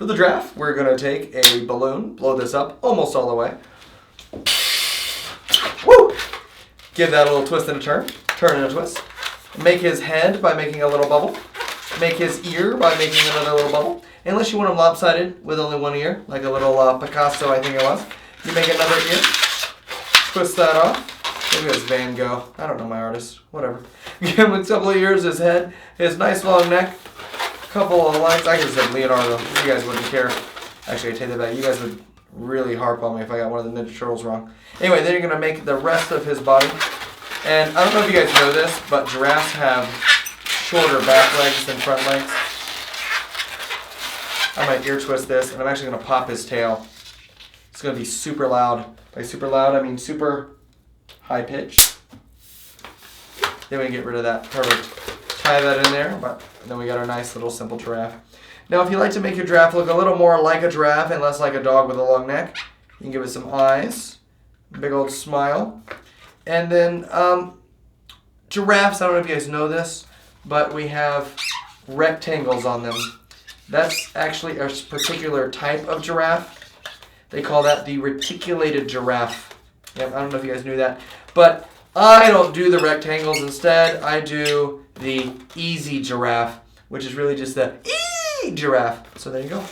For the giraffe, we're going to take a balloon, blow this up almost all the way. Woo! Give that a little twist and a turn. Turn and a twist. Make his head by making a little bubble. Make his ear by making another little bubble. Unless you want him lopsided with only one ear, like a little Picasso, I think it was. You make another ear. Twist that off. Maybe it's Van Gogh. I don't know my artist. Whatever. Give him a couple of ears, his head, his nice long neck. Couple of lines. I could have said Leonardo. You guys wouldn't care. Actually, I take that back. You guys would really harp on me if I got one of the Ninja Turtles wrong. Anyway, then you're going to make the rest of his body. And I don't know if you guys know this, but giraffes have shorter back legs than front legs. I might ear twist this, and I'm actually going to pop his tail. It's going to be super loud. By super loud, I mean super high pitched. Then we get rid of that. Perfect. Tie that in there, but then we got our nice little simple giraffe. Now, if you like to make your giraffe look a little more like a giraffe and less like a dog with a long neck, you can give it some eyes, big old smile. And then giraffes, I don't know if you guys know this, but we have rectangles on them. That's actually a particular type of giraffe. They call that the reticulated giraffe. Yep, I don't know if you guys knew that. But I don't do the rectangles. Instead, I do the easy giraffe, which is really just the giraffe. So there you go.